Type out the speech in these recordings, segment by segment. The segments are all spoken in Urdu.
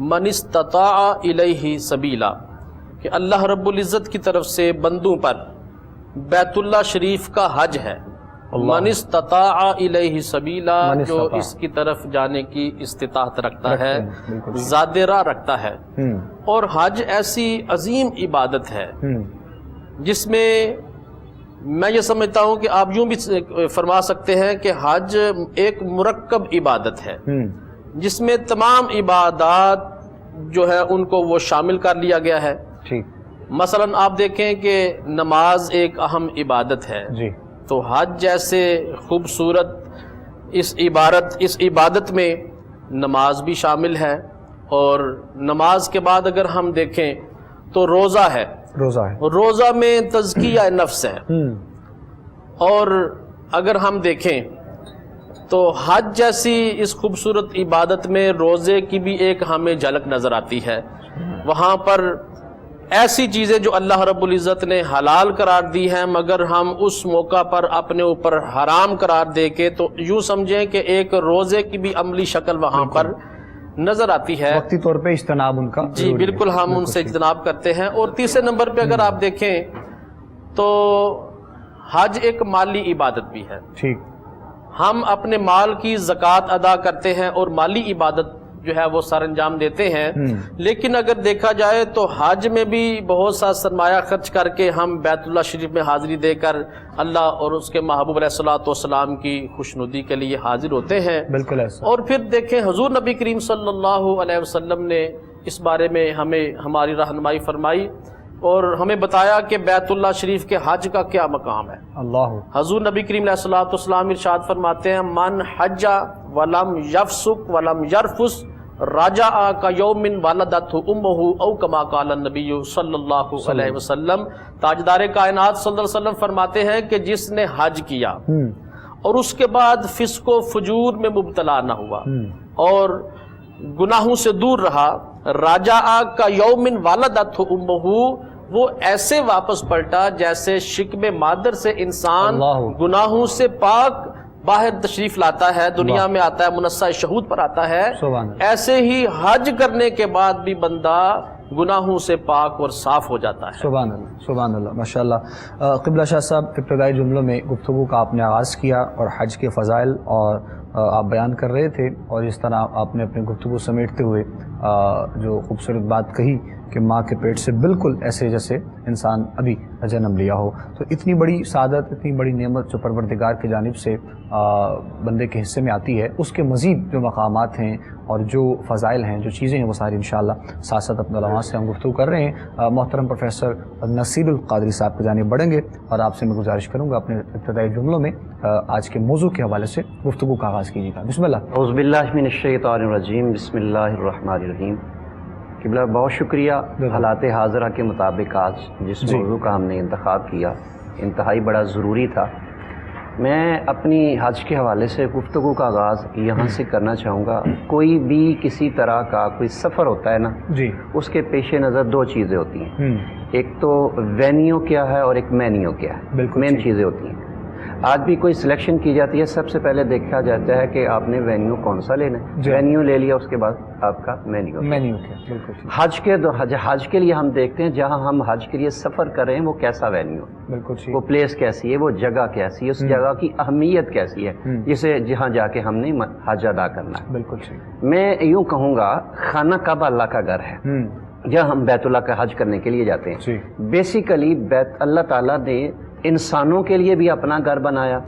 من استطاع الیہ سبیلا، کہ اللہ رب العزت کی طرف سے بندوں پر بیت اللہ شریف کا حج ہے، من استطاع الیہ سبیلا، جو اس کی طرف جانے کی استطاعت رکھتا ہے، زیادہ راہ رکھتا ہے۔ اور حج ایسی عظیم عبادت ہے جس میں میں یہ سمجھتا ہوں کہ آپ یوں بھی فرما سکتے ہیں کہ حج ایک مرکب عبادت ہے جس میں تمام عبادات جو ہے ان کو وہ شامل کر لیا گیا ہے۔ مثلا آپ دیکھیں کہ نماز ایک اہم عبادت ہے، تو حج جیسے خوبصورت اس عبادت میں نماز بھی شامل ہے، اور نماز کے بعد اگر ہم دیکھیں تو روزہ ہے، روزہ میں تزکیہ نفس ہے، اور اگر ہم دیکھیں تو حج جیسی اس خوبصورت عبادت میں روزے کی بھی ایک ہمیں جھلک نظر آتی ہے۔ وہاں پر ایسی چیزیں جو اللہ رب العزت نے حلال قرار دی ہیں مگر ہم اس موقع پر اپنے اوپر حرام قرار دے کے، تو یوں سمجھیں کہ ایک روزے کی بھی عملی شکل وہاں پر نظر آتی ہے، وقتی طور پہ اجتناب ان کا جی بالکل ہم ان سے اجتناب کرتے ہیں۔ اور تیسرے نمبر پہ اگر آپ دیکھیں تو حج ایک مالی عبادت بھی ہے، ہم اپنے مال کی زکوٰۃ ادا کرتے ہیں اور مالی عبادت جو ہے وہ سر انجام دیتے ہیں، لیکن اگر دیکھا جائے تو حج میں بھی بہت سا سرمایہ خرچ کر کے ہم بیت اللہ شریف میں حاضری دے کر اللہ اور اس کے محبوب علیہ الصلوۃ والسلام کی خوشنودی کے لیے حاضر ہوتے ہیں۔ بالکل ایسا۔ اور پھر دیکھیں حضور نبی کریم صلی اللہ علیہ وسلم نے اس بارے میں ہمیں ہماری رہنمائی فرمائی اور ہمیں بتایا کہ بیت اللہ شریف کے حج کا کیا مقام ہے۔ حضور نبی کریم علیہ الصلوۃ والسلام ارشاد فرماتے ہیں، من حج ولم یفسق ولم یرفث رجع کیوم ولدتہ امہ او کما قال النبی صلی اللہ علیہ وسلم۔ تاجدار کائنات صلی اللہ علیہ وسلم فرماتے ہیں کہ جس نے حج کیا اور اس کے بعد فسق و فجور میں مبتلا نہ ہوا اور گناہوں سے دور رہا، رجع کیوم ولدتہ امہ، وہ ایسے واپس پلٹا جیسے شکم مادر سے انسان گناہوں سے پاک باہر تشریف لاتا ہے، دنیا میں آتا ہے، منصہ شہود پر آتا ہے، ایسے ہی حج کرنے کے بعد بھی بندہ گناہوں سے پاک اور صاف ہو جاتا ہے۔ سبحان اللہ، سبحان اللہ، ماشاءاللہ۔ قبلہ شاہ صاحب، ابتدائی جملوں میں گفتگو کا آپ نے آغاز کیا اور حج کے فضائل اور آپ بیان کر رہے تھے، اور اس طرح آپ نے اپنے گفتگو سمیٹتے ہوئے جو خوبصورت بات کہی کہ ماں کے پیٹ سے بالکل ایسے جیسے انسان ابھی جنم لیا ہو، تو اتنی بڑی سعادت، اتنی بڑی نعمت جو پروردگار کی جانب سے بندے کے حصے میں آتی ہے، اس کے مزید جو مقامات ہیں اور جو فضائل ہیں، جو چیزیں ہیں، وہ ساری انشاءاللہ ساتھ ساتھ اپنے علماء سے ہم گفتگو کر رہے ہیں۔ محترم پروفیسر نصیر القادری صاحب کی جانب بڑھیں گے اور آپ سے میں گزارش کروں گا اپنے ابتدائی جملوں میں آج کے موضوع کے حوالے سے گفتگو کا آغاز کیجیے گا۔ بسم اللہ۔ اعوذ باللہ من الشیطان الرجیم، بسم اللہ الرحمن الرحیم۔ قبلہ بہت شکریہ، حالات حاضرہ کے مطابق آج جس موضوع کا ہم نے انتخاب کیا انتہائی بڑا ضروری تھا۔ میں اپنی حج کے حوالے سے گفتگو کا آغاز یہاں سے کرنا چاہوں گا۔ کوئی بھی کسی طرح کا کوئی سفر ہوتا ہے نا، اس کے پیش نظر دو چیزیں ہوتی ہیں، ایک تو وینیو کیا ہے اور ایک مینیو کیا ہے، مین چیزیں ہوتی ہیں۔ آج بھی کوئی سلیکشن کی جاتی ہے، سب سے پہلے دیکھا جاتا ہے کہ آپ نے وینیو کون سا لینا ہے، وینیو لے لیا، اس کے بعد آپ کا مینیو کیا۔ حج کے لیے ہم دیکھتے ہیں جہاں ہم حج کے لیے سفر کر رہے ہیں وہ کیسا وینیو، وہ پلیس کیسی ہے، وہ جگہ کیسی ہے، اس جگہ کی اہمیت کیسی ہے جسے جہاں جا کے ہم نے حج ادا کرنا ہے۔ بالکل میں یوں کہوں گا خانہ کعبہ اللہ کا گھر ہے، جہاں ہم بیت اللہ کا حج کرنے کے لیے جاتے ہیں۔ بیسیکلی اللہ تعالیٰ نے انسانوں کے لیے بھی اپنا گھر بنایا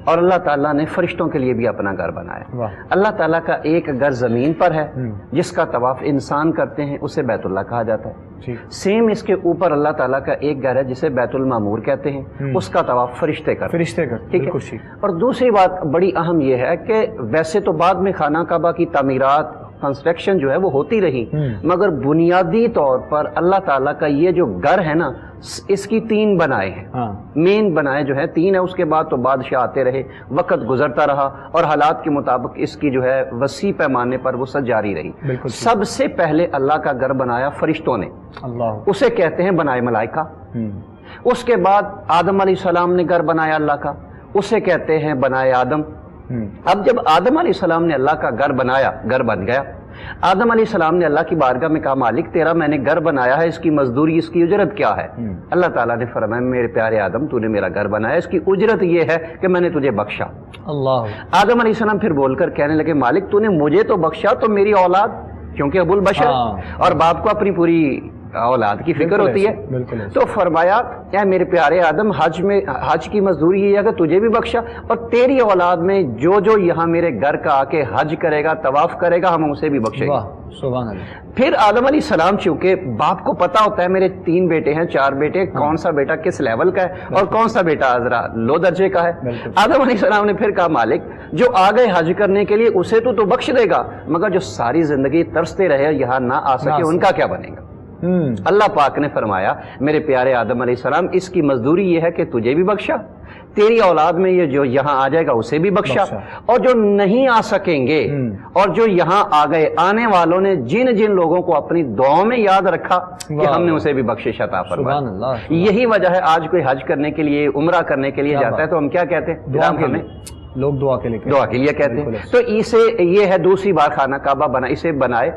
اور اللہ تعالیٰ نے فرشتوں کے لیے بھی اپنا گھر بنایا۔ اللہ تعالیٰ کا ایک گھر زمین پر ہے جس کا طواف انسان کرتے ہیں، اسے بیت اللہ کہا جاتا ہے۔ سیم اس کے اوپر اللہ تعالیٰ کا ایک گھر ہے جسے بیت المعمور کہتے ہیں، اس کا طواف فرشتے کرتے ہیں، ٹھیک ہے۔ اور دوسری بات بڑی اہم یہ ہے کہ ویسے تو بعد میں خانہ کعبہ کی تعمیرات، کنسٹرکشن جو ہے وہ ہوتی رہی، مگر بنیادی طور پر اللہ تعالیٰ کا یہ جو گھر ہے نا، اس کی تین بنائے ہیں، مین بنائے جو ہے تین ہے، اس کے بعد تو بادشاہ آتے رہے، وقت گزرتا رہا اور حالات کے مطابق اس کی جو ہے وسیع پیمانے پر وسعت جاری رہی۔ سب سے پہلے اللہ کا گھر بنایا فرشتوں نے، اسے کہتے ہیں بنائے ملائکہ۔ اس کے بعد آدم علیہ السلام نے گھر بنایا اللہ کا، اسے کہتے ہیں بنائے آدم۔ اب جب آدم علیہ السلام نے اللہ کا گھر بنایا، گھر بن گیا، آدم علیہ السلام نے اللہ کی بارگاہ میں کہا مالک تیرا میں نے گھر بنایا ہے، اس کی مزدوری، اس کی اجرت کیا ہے؟ اللہ تعالیٰ نے فرمایا میرے پیارے آدم تو نے میرا گھر بنایا، اس کی اجرت یہ ہے کہ میں نے تجھے بخشا۔ اللہ۔ آدم علیہ السلام پھر بول کر کہنے لگے مالک تو نے مجھے تو بخشا تو میری اولاد، کیونکہ ابو البشر اور باپ کو اپنی پوری اولاد کی فکر ہوتی ہے، تو فرمایا اے میرے پیارے آدم حج کی مزدوری یہ ہے کہ تجھے بھی بخشا اور تیری اولاد میں جو جو یہاں میرے گھر کا آ کے حج کرے گا، طواف کرے گا، ہم اسے بھی بخشیں گے۔ سبحان اللہ۔ پھر آدم علیہ السلام چونکہ باپ کو پتا ہوتا ہے میرے 3 بیٹے ہیں 4 بیٹے، کون سا بیٹا کس لیول کا ہے اور کون سا بیٹا ذرا لو درجے کا ہے، آدم علیہ السلام نے پھر کہا مالک جو آ گئے حج کرنے کے لیے اسے تو بخش دے گا، مگر جو ساری زندگی ترستے رہے یہاں نہ آ سکے ان کا کیا بنے گا؟ اللہ پاک نے فرمایا میرے پیارے آدم علیہ السلام اس کی مزدوری یہ ہے کہ تجھے بھی بخشا، تیری اولاد میں یہ جو یہاں آ جائے گا اسے بھی بخشا، اور جو نہیں آ سکیں گے اور جو یہاں آ گئے آنے والوں نے جن جن لوگوں کو اپنی دعاؤں میں یاد رکھا کہ ہم نے اسے بھی بخشش عطا فرمایا۔ یہی وجہ ہے آج کوئی حج کرنے کے لیے عمرہ کرنے کے لیے جاتا ہے تو ہم کیا کہتے ہیں؟ لوگ دعا کے لیے کہتے ہیں، تو اسے یہ ہے دوسری بار خانہ کعبہ بنا، اسے بنائے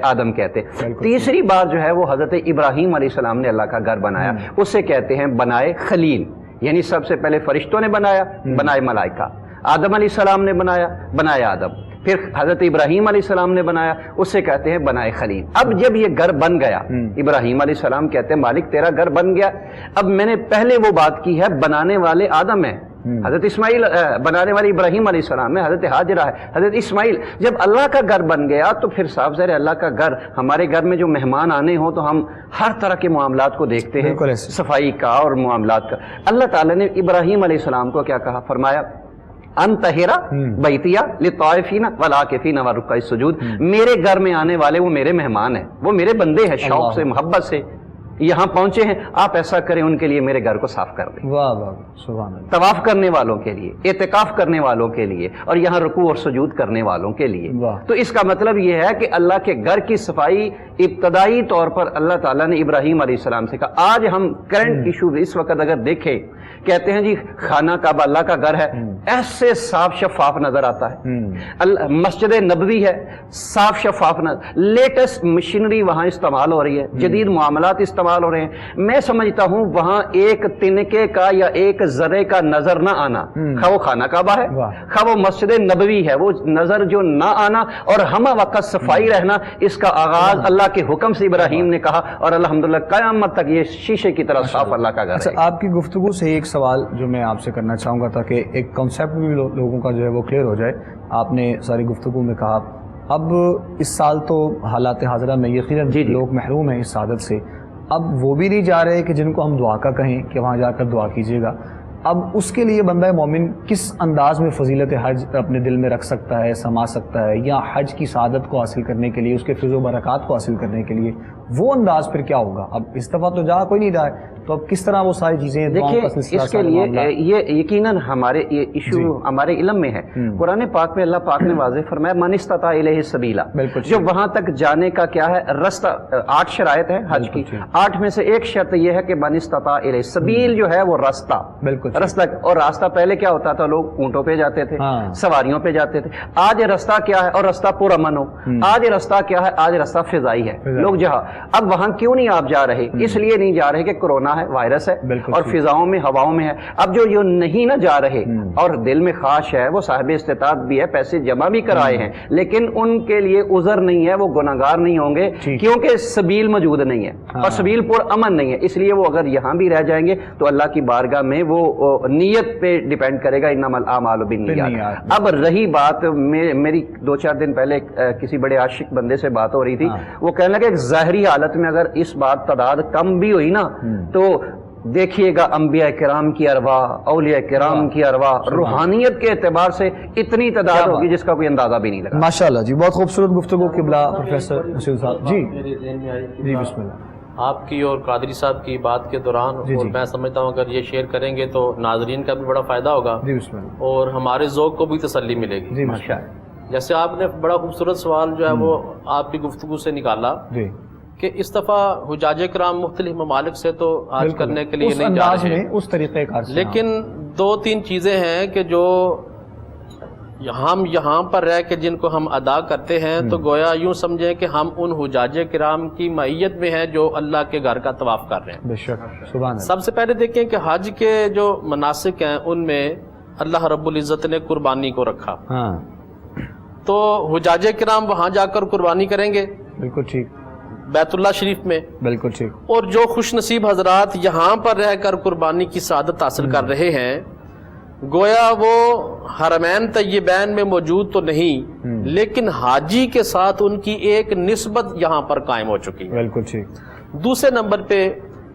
آدم کہتے ہیں۔ تیسری بار جو ہے وہ حضرت ابراہیم علیہ السلام نے اللہ کا گھر بنایا، اسے کہتے ہیں بنائے خلیل، یعنی سب سے پہلے فرشتوں نے بنایا، بنائے ملائکہ، آدم علیہ السلام نے بنایا آدم، پھر حضرت ابراہیم علیہ السلام نے بنایا، اسے کہتے ہیں بنائے خلیل۔ اب جب یہ گھر بن گیا، ابراہیم علیہ السلام کہتے ہیں مالک تیرا گھر بن گیا، اب میں نے پہلے وہ بات کی ہے بنانے والے آدم ہیں، حضرت اسماعیل، بنانے والی ابراہیم علیہ السلام ہے، حضرت ہاجرہ ہے، حضرت اسماعیل۔ جب اللہ کا گھر بن گیا تو پھر صاف ظاہر اللہ کا گھر، ہمارے گھر میں جو مہمان آنے ہوں تو ہم ہر طرح کے معاملات کو دیکھتے ہیں، صفائی کا اور معاملات کا۔ اللہ تعالیٰ نے ابراہیم علیہ السلام کو کیا کہا؟ فرمایا انطہرا بیتیا للطائفین والعاکفین والرکع السجود، میرے گھر میں آنے والے وہ میرے مہمان ہیں، وہ میرے بندے ہیں، شوق سے محبت سے یہاں پہنچے ہیں، آپ ایسا کریں ان کے لیے میرے گھر کو صاف کر دیں، واہ واہ سبحان اللہ، طواف کرنے والوں کے لیے، اعتکاف کرنے والوں کے لیے، اور یہاں رکوع اور سجود کرنے والوں کے لیے۔ تو اس کا مطلب یہ ہے کہ اللہ کے گھر کی صفائی ابتدائی طور پر اللہ تعالیٰ نے ابراہیم علیہ السلام سے کہا۔ آج ہم کرنٹ ایشو اس وقت اگر دیکھیں، کہتے ہیں جی خانہ کعبہ اللہ کا گھر ہے، ایسے صاف شفاف نظر آتا ہے، مسجد نبوی ہے صاف شفاف نظر، لیٹسٹ مشینری وہاں استعمال ہو رہی ہے، جدید معاملات استعمال ہو رہے ہیں۔ میں سمجھتا ہوں وہاں ایک تنکے کا یا ایک ذرے کا نظر نہ آنا، خواہ وہ خانہ کعبہ ہے خواہ وہ مسجد نبوی ہے، وہ نظر جو نہ آنا اور ہم وقت صفائی رہنا، اس کا آغاز اللہ کے حکم سے ابراہیم نے کہا، اور الحمدللہ قیامت تک یہ شیشے کی طرح صاف اللہ کا گھر ہے۔ آپ کی گفتگو سے ایک سوال جو میں آپ سے کرنا چاہوں گا تاکہ ایک کنسیپٹ بھی لوگوں کا جو ہے وہ کلیئر ہو جائے، آپ نے ساری گفتگو میں کہا اب اس سال تو حالات حاضرہ میں یقیناً لوگ محروم ہیں اس سعادت سے، اب وہ بھی نہیں جا رہے کہ جن کو ہم دعا کا کہیں کہ وہاں جا کر دعا کیجیے گا، اب اس کے لیے بندہ مومن کس انداز میں فضیلت حج اپنے دل میں رکھ سکتا ہے، سما سکتا ہے، یا حج کی سعادت کو حاصل کرنے کے لیے، اس کے فیض و برکات کو حاصل کرنے کے لیے وہ انداز پھر کیا ہوگا؟ اب اس دفعہ تو جا کوئی نہیں رہا ہے، تو اب کس طرح وہ ساری چیزیں دیکھیں، اس کے لیے یہ یقیناً ہمارے یہ ایشو ہمارے علم میں ہے۔ قرآن پاک میں اللہ پاک نے واضح فرمایا من استطاع الیہ سبیلا، جو وہاں تک جانے کا کیا ہے رستہ، 8 شرائط ہیں حج کی، 8 میں سے ایک شرط یہ ہے کہ من استطاع الیہ سبیل جو ہے وہ راستہ، راستہ، اور راستہ پہلے کیا ہوتا تھا، لوگ اونٹوں پہ جاتے تھے، سواریوں پہ جاتے تھے، آج راستہ کیا ہے، اور راستہ پورا امن ہو، آج راستہ کیا ہے، آج راستہ فضائی ہے، لوگ جہاں اب وہاں کیوں نہیں آپ جا رہے؟ اس لیے نہیں جا رہے کہ کورونا ہے، وائرس ہے اور فضاؤں میں ہواؤں میں ہے۔ اب جو نہیں نہ جا رہے اور دل میں خواہش ہے، وہ صاحب استطاعت بھی ہے، پیسے جمع بھی کرائے ہیں، لیکن ان کے لیے عذر نہیں ہے، وہ گناہگار نہیں ہوں گے کیونکہ سبیل موجود نہیں ہے اور سبیل پر امن نہیں ہے، اس لیے وہ اگر یہاں بھی رہ جائیں گے تو اللہ کی بارگاہ میں وہ نیت پہ ڈیپینڈ کرے گا، انما الاعمال بالنیات۔ اب رہی بات، میری 2-4 دن پہلے کسی بڑے عاشق بندے سے بات ہو رہی تھی، وہ کہنے لگے کہ ظاہری حالت میں اگر اس بات تعداد کم بھی ہوئی نا تو دیکھیے گا انبیاء کرام کی ارواح، اولیاء کرام کی ارواح، روحانیت کے اعتبار سے اتنی تعداد ہوگی جس کا کوئی اندازہ بھی نہیں لگا۔ ماشاءاللہ جی، بہت خوبصورت گفتگو قبلہ پروفیسر نصیر صاحب جی جی بسم اللہ۔ آپ کی اور قادری صاحب کی بات کے دوران اور میں سمجھتا ہوں اگر یہ شیئر کریں گے تو ناظرین کا بھی بڑا فائدہ ہوگا جی بسم اللہ، اور ہمارے ذوق کو بھی تسلی ملے گی جی ماشاءاللہ۔ جیسے آپ نے بڑا خوبصورت سوال جو ہے وہ آپ کی گفتگو سے نکالا کہ اس دفعہ حجاج کرام مختلف ممالک سے تو حج کرنے کے لیے نہیں جا رہے ہیں، اس طریقے کار سے، لیکن 2-3 چیزیں ہیں کہ جو ہم یہاں پر رہ کے جن کو ہم ادا کرتے ہیں تو گویا یوں سمجھیں کہ ہم ان حجاج کرام کی معیت میں ہیں جو اللہ کے گھر کا طواف کر رہے ہیں. بے شک سبحان اللہ. سب سے پہلے دیکھیں کہ حج کے جو مناسک ہیں ان میں اللہ رب العزت نے قربانی کو رکھا. ہاں تو حجاج کرام وہاں جا کر قربانی کریں گے بالکل ٹھیک, بیت اللہ شریف میں, بالکل ٹھیک. اور جو خوش نصیب حضرات یہاں پر رہ کر قربانی کی سعادت حاصل کر رہے ہیں گویا وہ حرمین طیبین میں موجود تو نہیں لیکن حاجی کے ساتھ ان کی ایک نسبت یہاں پر قائم ہو چکی ہے. بالکل ٹھیک. دوسرے نمبر پہ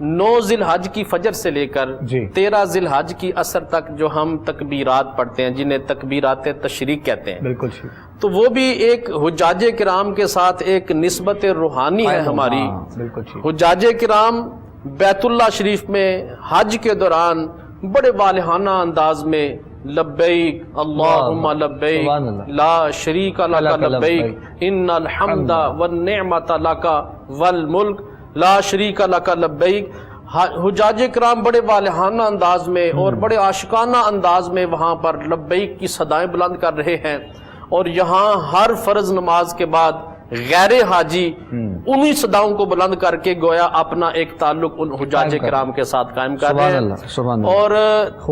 9 ذی الحج کی فجر سے لے کر 13 ذی الحج کی عصر تک جو ہم تکبیرات پڑھتے ہیں جنہیں تکبیرات تشریق کہتے ہیں, بالکل ٹھیک. تو وہ بھی ایک حجاج کرام کے ساتھ ایک نسبت روحانی ہے ہماری. بالکل ٹھیک. حجاج کرام بیت اللہ شریف میں حج کے دوران بڑے والہانہ انداز میں لبیک اللہم لبیک لا شریک لک لبیک ان الحمد والنعمت لک والملک لا شریک لک لبیک. حجاج کرام بڑے والہانہ انداز میں اور بڑے عاشقانہ انداز میں وہاں پر لبیک کی صدائیں بلند کر رہے ہیں, اور یہاں ہر فرض نماز کے بعد غیر حاجی انہی صداؤں کو بلند کر کے گویا اپنا ایک تعلق ان حجاج کرام کے ساتھ قائم کر رہے ہیں. اور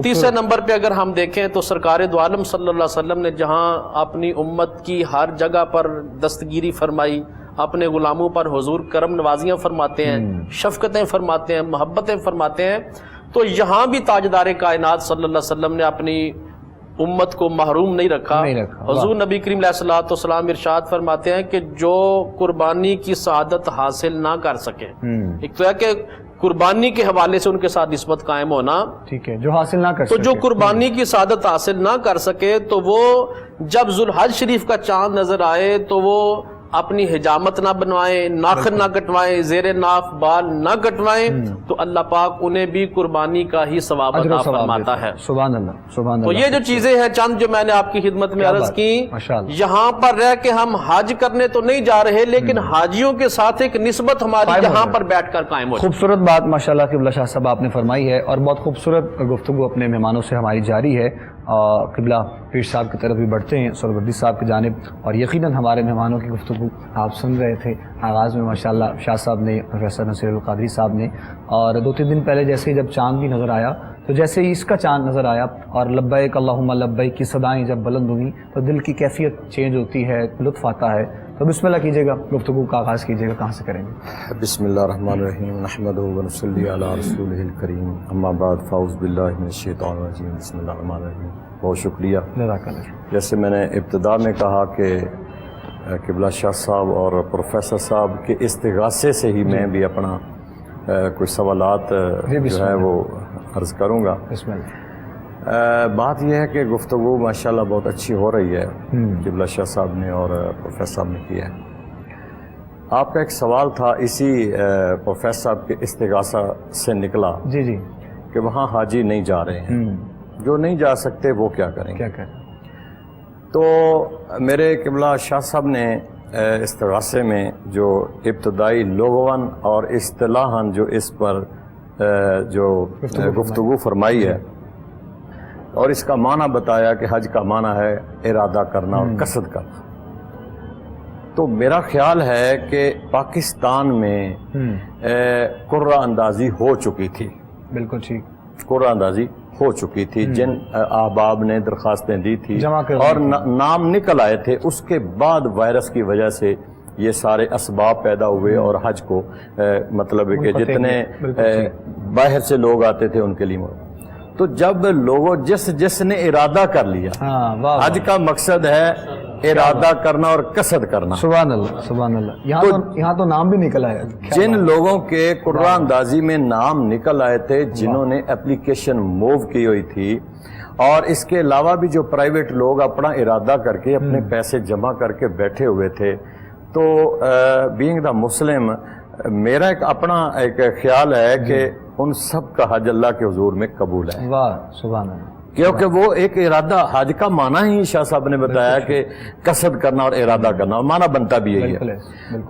تیسرے نمبر پہ اگر ہم دیکھیں تو سرکار دو عالم صلی اللہ علیہ وسلم نے جہاں اپنی امت کی ہر جگہ پر دستگیری فرمائی, اپنے غلاموں پر حضور کرم نوازیاں فرماتے ہیں, شفقتیں فرماتے ہیں, محبتیں فرماتے ہیں, تو یہاں بھی تاجدار کائنات صلی اللہ علیہ وسلم نے اپنی امت کو محروم نہیں رکھا. حضور نبی کریم علیہ الصلوۃ والسلام ارشاد فرماتے ہیں کہ جو قربانی کی سعادت حاصل نہ کر سکے, ایک تو ہے کہ قربانی کے حوالے سے ان کے ساتھ نسبت قائم ہونا ٹھیک ہے, جو حاصل نہ کر سکے, تو جو قربانی کی سعادت حاصل نہ کر سکے تو وہ جب ذوالحج شریف کا چاند نظر آئے تو وہ اپنی حجامت نہ بنوائیں, ناخن نہ کٹوائیں, زیر ناف بال نہ کٹوائیں, تو اللہ پاک انہیں بھی قربانی کا ہی ثواب عطا فرماتا ہے. سبحان اللہ سبحان اللہ. تو یہ جو چیزیں ہیں چند جو میں نے آپ کی خدمت میں عرض کی, یہاں پر رہ کے ہم حج کرنے تو نہیں جا رہے لیکن حاجیوں کے ساتھ ایک نسبت ہماری یہاں پر بیٹھ کر قائم ہو. خوبصورت بات ماشاءاللہ قبلہ شاہ صاحب آپ نے فرمائی ہے, اور بہت خوبصورت گفتگو اپنے مہمانوں سے ہماری جاری ہے. قبلہ پیر صاحب کی طرف بھی بڑھتے ہیں, سروردی صاحب کی جانب, اور یقیناً ہمارے مہمانوں کی گفتگو آپ سن رہے تھے آغاز میں ماشاءاللہ شاہ صاحب نے, پروفیسر نصیر القادری صاحب نے, اور 2-3 دن پہلے جیسے ہی جب چاند بھی نظر آیا تو جیسے ہی اس کا چاند نظر آیا اور لبیک اللہم لبیک کی صدائیں جب بلند ہوئیں تو دل کی کیفیت چینج ہوتی ہے, لطف آتا ہے. تو بسم اللہ کیجیے گا, گفتگو کا آغاز کیجیے گا, کہاں سے کریں گے؟ بسم اللہ الرحمن الرحیم نحمدہ ونصلی علی رسولہ الکریم, اما بعد فاعوذ باللہ من الشیطان الرجیم, بسم اللہ الرحمن الرحیم. بہت شکریہ. جیسے میں نے ابتدا میں کہا کہ قبلہ شاہ صاحب اور پروفیسر صاحب کے استغاثے سے ہی میں بھی اپنا کچھ سوالات جو ہے وہ عرض کروں گا. بسم اللہ. بات یہ ہے کہ گفتگو ماشاءاللہ بہت اچھی ہو رہی ہے, قبلہ شاہ صاحب نے اور پروفیسر صاحب نے کی ہے. آپ کا ایک سوال تھا اسی پروفیسر صاحب کے استغاثہ سے نکلا جی جی کہ وہاں حاجی نہیں جا رہے ہیں, جو نہیں جا سکتے وہ کیا کریں گے؟ تو میرے قبلہ شاہ صاحب نے استغاثے میں جو ابتدائی لغوً اور اصطلاحاً جو اس پر جو گفتگو فرمائی ہے اور اس کا معنی بتایا کہ حج کا معنی ہے ارادہ کرنا اور قصد کرنا. تو میرا خیال ہے کہ پاکستان میں قرہ اندازی ہو چکی تھی. بالکل ٹھیک. قرہ اندازی ہو چکی تھی, جن احباب نے درخواستیں دی تھی اور نام نکل آئے تھے, اس کے بعد وائرس کی وجہ سے یہ سارے اسباب پیدا ہوئے اور حج کو مطلب کہ جتنے باہر سے لوگ آتے تھے ان کے لیے. تو جب لوگوں جس نے ارادہ کر لیا, حج کا مقصد ہے ارادہ کرنا اور قصد کرنا. سبحان اللہ سبحان اللہ. یہاں تو نام بھی نکل آیا. جن لوگوں کے قرہ اندازی میں نام نکل آئے تھے, جنہوں نے اپلیکیشن موو کی ہوئی تھی, اور اس کے علاوہ بھی جو پرائیویٹ لوگ اپنا ارادہ کر کے اپنے پیسے جمع کر کے بیٹھے ہوئے تھے, تو بینگ دا مسلم میرا ایک اپنا ایک خیال ہے کہ ان سب کا حج اللہ کے حضور میں قبول ہے. واہ سبحان اللہ. کیونکہ وہ ایک ارادہ, حج کا معنی ہی شاہ صاحب نے بتایا کہ قصد کرنا اور ارادہ کرنا, اور معنی بنتا بھی یہی ہے.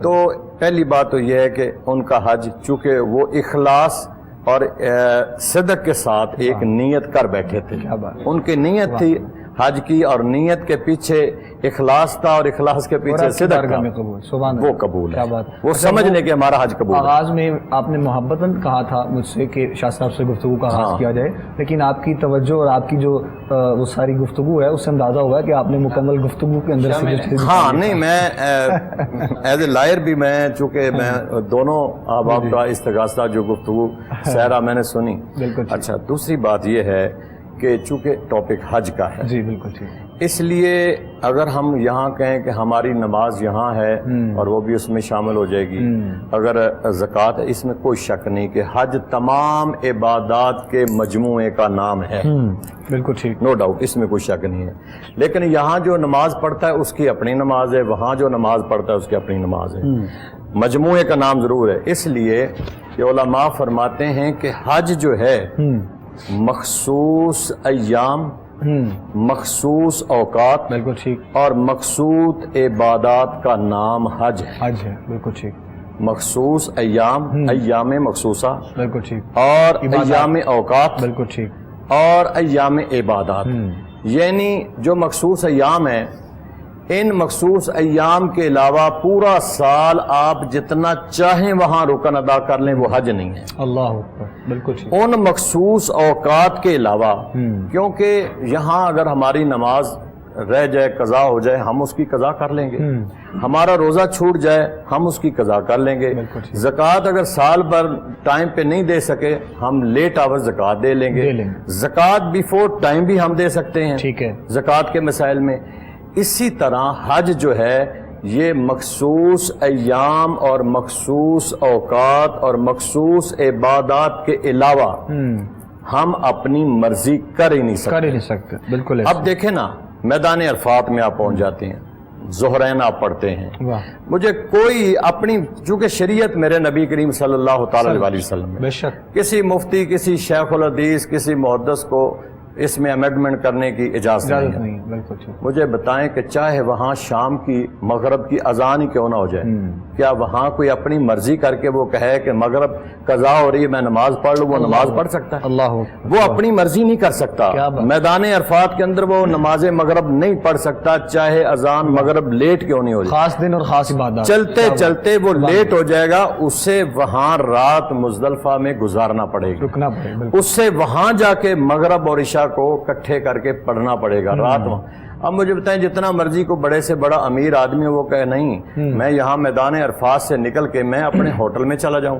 تو پہلی بات تو یہ ہے کہ ان کا حج چونکہ وہ اخلاص اور صدق کے ساتھ ایک نیت کر بیٹھے تھے, ان کی نیت تھی حج کی اور نیت کے پیچھے اخلاص تھا اور اخلاص کے پیچھے صدق تھا، وہ قبول ہے، وہ سمجھنے کہ ہمارا حج قبول ہے۔ آغاز میں آپ نے محبتاً کہا تھا مجھ سے کہ شاہ صاحب سے گفتگو کا آغاز کیا جائے، لیکن آپ کی توجہ اور آپ کی جو وہ ساری گفتگو ہے اس سے اندازہ ہوا ہے کہ آپ نے مکمل گفتگو کے اندر سے ہاں نہیں، میں ایز اے لائر بھی میں چونکہ میں دونوں احباب کا استغاثہ جو گفتگو سہرا میں نے سنی۔ اچھا، دوسری بات یہ ہے کہ چونکہ ٹاپک حج کا ہے، جی بالکل ٹھیک، اس لیے اگر ہم یہاں کہیں کہ ہماری نماز یہاں ہے اور وہ بھی اس میں شامل ہو جائے گی، اگر زکوٰۃ ہے، اس میں کوئی شک نہیں کہ حج تمام عبادات کے مجموعے کا نام ہے، بالکل ٹھیک، نو ڈاؤٹ، اس میں کوئی شک نہیں ہے۔ لیکن یہاں جو نماز پڑھتا ہے اس کی اپنی نماز ہے، وہاں جو نماز پڑھتا ہے اس کی اپنی نماز ہے، مجموعے کا نام ضرور ہے۔ اس لیے کہ علماء فرماتے ہیں کہ حج جو ہے مخصوص ایام، مخصوص اوقات، بالکل ٹھیک، اور مخصوص عبادات کا نام حج ہے۔ حج ہے، بالکل ٹھیک، مخصوص ایام، ایام مخصوصہ، بالکل ٹھیک، اور ایام اوقات، بالکل ٹھیک، اور ایام عبادات، یعنی جو مخصوص ایام ہیں، ان مخصوص ایام کے علاوہ پورا سال آپ جتنا چاہیں وہاں رکن ادا کر لیں، وہ حج نہیں ہے۔ اللہ اکبر، بالکل ٹھیک، ان مخصوص اوقات کے علاوہ، کیونکہ یہاں اگر ہماری نماز رہ جائے، قضا ہو جائے، ہم اس کی قضا کر لیں گے، ہمارا روزہ چھوٹ جائے، ہم اس کی قضا کر لیں گے، زکوٰۃ اگر سال بھر ٹائم پہ نہیں دے سکے، ہم لیٹ آور زکوٰۃ دے لیں گے، زکوٰۃ بیفور ٹائم بھی ہم دے سکتے ہیں، ٹھیک ہے، زکوٰۃ کے مسائل میں۔ اسی طرح حج جو ہے یہ مخصوص ایام اور مخصوص اوقات اور مخصوص عبادات کے علاوہ ہم اپنی مرضی کر ہی نہیں سکتے، بالکل۔ اب دیکھیں نا، میدان عرفات میں آپ پہنچ جاتے ہیں، ظہرین آپ پڑھتے ہیں، مجھے کوئی اپنی، چونکہ شریعت میرے نبی کریم صلی اللہ تعالی علیہ وسلم بے شک کسی مفتی، کسی شیخ الحدیث، کسی محدث کو اس میں امینڈمنٹ کرنے کی اجازت نہیں ہے۔ بالکل ٹھیک، مجھے بتائیں کہ چاہے وہاں شام کی مغرب کی اذان ہی کیوں نہ ہو جائے، کیا وہاں کوئی اپنی مرضی کر کے وہ کہے کہ مغرب قضا ہو رہی ہے میں نماز پڑھ لوں، وہ نماز پڑھ سکتا ہے؟ اللہ وہ اپنی مرضی نہیں کر سکتا۔ میدان عرفات کے اندر وہ نماز مغرب نہیں پڑھ سکتا، چاہے اذان مغرب لیٹ کیوں نہیں ہو جائے، خاص دن اور خاص عبادت، چلتے چلتے وہ لیٹ ہو جائے گا، اسے وہاں رات مزدلفہ میں گزارنا پڑے گا، رکنا پڑے گا، اس سے وہاں جا کے مغرب اور عشاء کو اکٹھے کر کے پڑھنا پڑے گا رات وہاں۔ اب مجھے بتائیں، جتنا مرضی کو بڑے سے بڑا امیر آدمی وہ کہے نہیں، میں یہاں میدان عرفات سے نکل کے میں اپنے ہوٹل میں چلا جاؤں،